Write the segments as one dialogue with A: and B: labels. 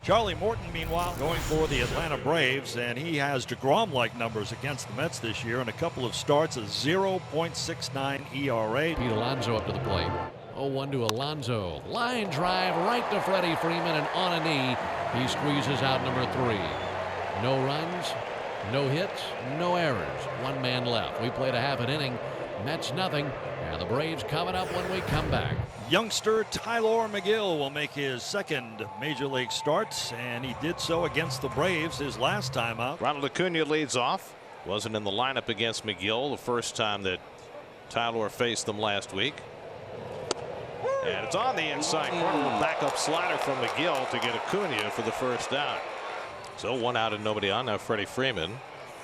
A: Charlie Morton, meanwhile, going for the Atlanta Braves, and he has DeGrom-like numbers against the Mets this year in a couple of starts, a 0.69 ERA.
B: Pete Alonso up to the plate. 0-1 to Alonso. Line drive right to Freddie Freeman, and on a knee, he squeezes out number 3. No runs, no hits, no errors. One man left. We played a half an inning. Mets nothing. And the Braves coming up when we come back.
A: Youngster Tylor Megill will make his second Major League start, and he did so against the Braves his last time out.
C: Ronald Acuna leads off. Wasn't in the lineup against Megill the first time that Tylor faced them last week. And it's on the inside corner. A backup slider from Megill to get Acuna for the first down. So 1 out and nobody on. Now Freddie Freeman.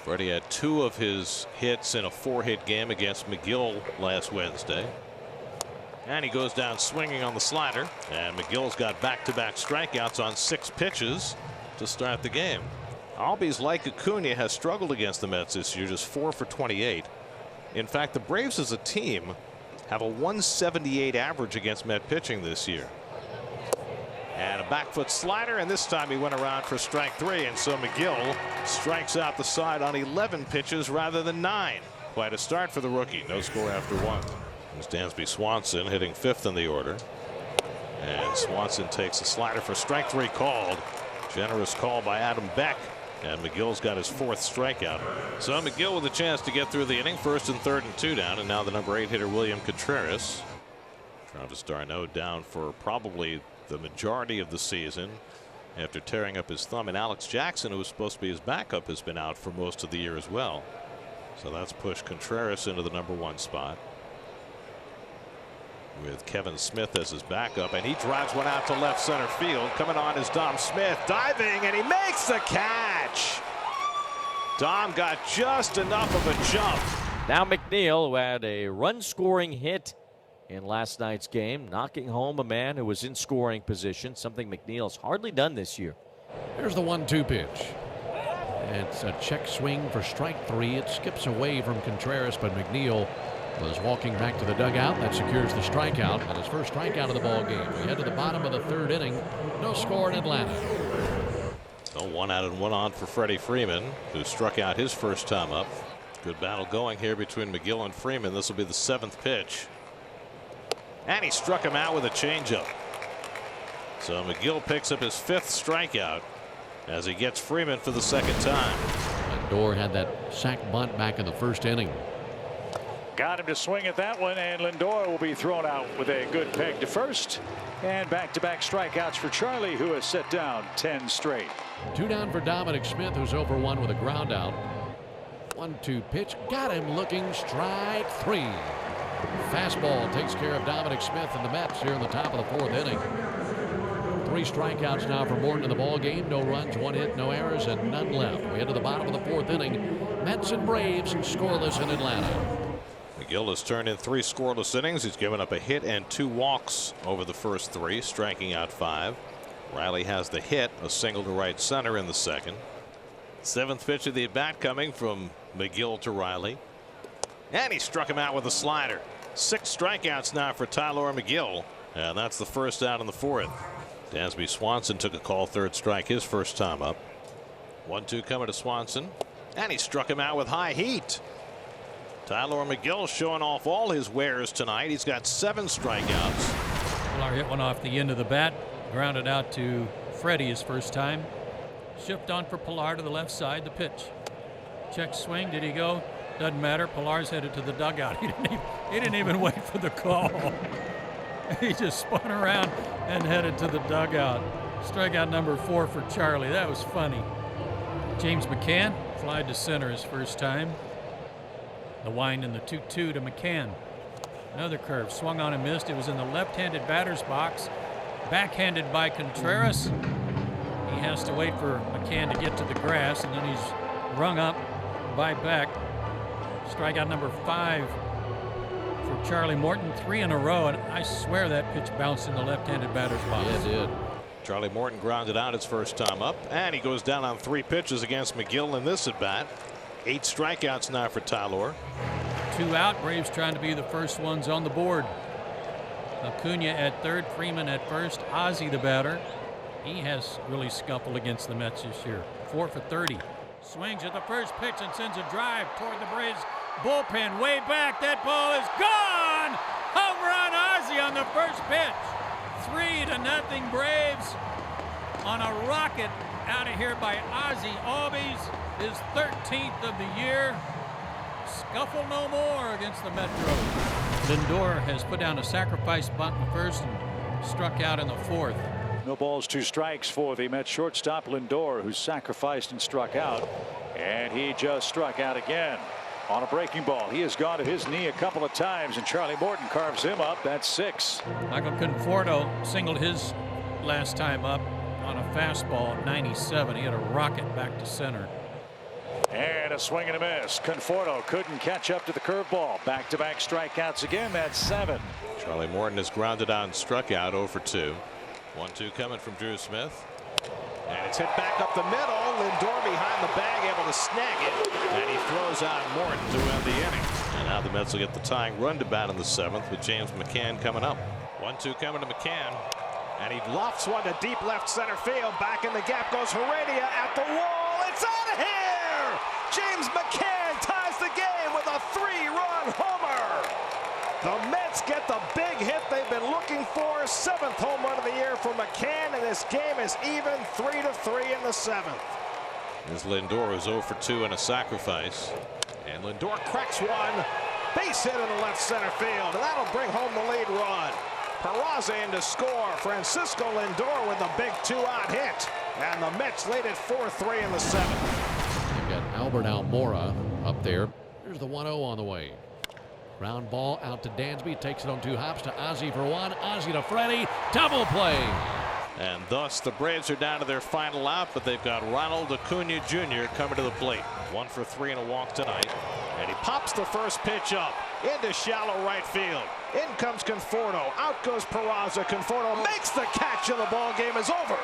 C: Freddie had 2 of his hits in a 4-hit game against Megill last Wednesday. And he goes down swinging on the slider. And McGill's got back-to-back strikeouts on 6 pitches to start the game. Albies, like Acuna, has struggled against the Mets this year, just 4 for 28. In fact, the Braves as a team have a 178 average against Met pitching this year. And a back foot slider, and this time he went around for strike 3, and so Megill strikes out the side on 11 pitches rather than 9. Quite a start for the rookie. No score after 1. There's Dansby Swanson hitting 5th in the order. And Swanson takes a slider for strike 3 called. Generous call by Adam Beck. And Megill's got his 4th strikeout. So Megill with a chance to get through the inning. 1st and 3rd and 2 down. And now the number 8 hitter William Contreras. Travis d'Arnaud down for probably the majority of the season after tearing up his thumb. And Alex Jackson, who was supposed to be his backup, has been out for most of the year as well. So that's pushed Contreras into the number 1 spot, with Kevin Smith as his backup, and he drives one out to left center field. Coming on is Dom Smith, diving, and he makes the catch. Dom got just enough of a jump.
D: Now McNeil, who had a run-scoring hit in last night's game, knocking home a man who was in scoring position, something McNeil's hardly done this year.
B: Here's the 1-2 pitch. It's a check swing for strike 3. It skips away from Contreras, but McNeil was walking back to the dugout. That secures the strikeout, and his first strikeout of the ball game. We head to the bottom of the 3rd inning. No score in Atlanta.
C: So 1 out and 1 on for Freddie Freeman, who struck out his first time up. Good battle going here between Megill and Freeman. This will be the 7th pitch. And he struck him out with a changeup. So Megill picks up his 5th strikeout as he gets Freeman for the 2nd time.
B: Lindor had that sac bunt back in the 1st inning.
E: Got him to swing at that one, and Lindor will be thrown out with a good peg to first. And back-to-back strikeouts for Charlie, who has set down 10 straight.
B: 2 down for Dominic Smith, who's over 1 with a ground out. 1-2 pitch, got him looking, strike 3. Fastball takes care of Dominic Smith and the Mets here in the top of the 4th inning. 3 strikeouts now for Morton in the ball game. No runs, 1 hit, no errors, and none left. We head to the bottom of the 4th inning. Mets and Braves scoreless in Atlanta.
C: Megill has turned in 3 scoreless innings. He's given up a hit and 2 walks over the first 3, striking out 5. Riley has the hit, a single to right center in the 2nd. 7th pitch of the at bat coming from Megill to Riley. And he struck him out with a slider. 6 strikeouts now for Tylor Megill. And that's the first out in the 4th. Dansby Swanson took a call, 3rd strike, his first time up. 1-2 coming to Swanson. And he struck him out with high heat. Tylor Megill showing off all his wares tonight. He's got 7 strikeouts.
F: Pilar hit one off the end of the bat, grounded out to Freddie his first time. Shift on for Pilar to the left side. The pitch. Check swing. Did he go? Doesn't matter. Pilar's headed to the dugout. He didn't even wait for the call. He just spun around and headed to the dugout. Strikeout number 4 for Charlie. That was funny. James McCann flied to center his first time. The wind in the 2-2 to McCann. Another curve swung on and missed. It was in the left-handed batter's box. Backhanded by Contreras. He has to wait for McCann to get to the grass, and then he's rung up by Beck. Strikeout number 5 for Charlie Morton. 3 in a row, and I swear that pitch bounced in the left-handed batter's box.
B: Yeah, it did.
C: Charlie Morton grounded out his first time up, and he goes down on 3 pitches against Megill in this at bat. 8 strikeouts now for Tylor.
F: 2 out. Braves trying to be the first ones on the board. Acuna at 3rd, Freeman at 1st, Ozzie the batter. He has really scuffled against the Mets this year. 4 for 30. Swings at the first pitch and sends a drive toward the Braves bullpen. Way back. That ball is gone. Home run Ozzie on the first pitch. 3-0 Braves on a rocket out of here by Ozzie Albies. His 13th of the year. Scuffle no more against the Metros. Lindor has put down a sacrifice bunt in the first and struck out in the fourth.
E: No balls, 2 strikes for the Mets shortstop Lindor, who sacrificed and struck out. And he just struck out again on a breaking ball. He has gone to his knee a couple of times, and Charlie Morton carves him up. That's 6.
F: Michael Conforto singled his last time up on a fastball at 97. He had a rocket back to center.
E: And a swing and a miss. Conforto couldn't catch up to the curveball. Back-to-back strikeouts again. That's 7.
C: Charlie Morton is grounded out and struck out 0 for 2. 1-2 coming from Drew Smith. And it's hit back up the middle. Lindor behind the bag, able to snag it. And he throws out Morton to end the inning. And now the Mets will get the tying run to bat in the 7th with James McCann coming up. 1-2 coming to McCann. And he lofts one to deep left center field. Back in the gap goes Heredia at the wall. It's out of here! James McCann ties the game with a 3-run homer. The Mets get the big hit they've been looking for. 7th home run of the year for McCann, and this game is even 3-3 in the 7th. As Lindor is 0 for 2 in a sacrifice. And Lindor cracks one. Base hit in the left center field, and that'll bring home the lead run. Peraza in to score. Francisco Lindor with a big 2-out hit. And the Mets lead it 4-3 in the 7th.
B: You've got Albert Almora up there. Here's the 1-0 on the way. Ground ball out to Dansby. Takes it on 2 hops to Ozzie for 1. Ozzie to Freddie. Double play.
C: And thus the Braves are down to their final out, but they've got Ronald Acuna Jr. coming to the plate. 1 for 3 and a walk tonight. And he pops the first pitch up into shallow right field. In comes Conforto. Out goes Peraza. Conforto makes the catch, and the ball game is over.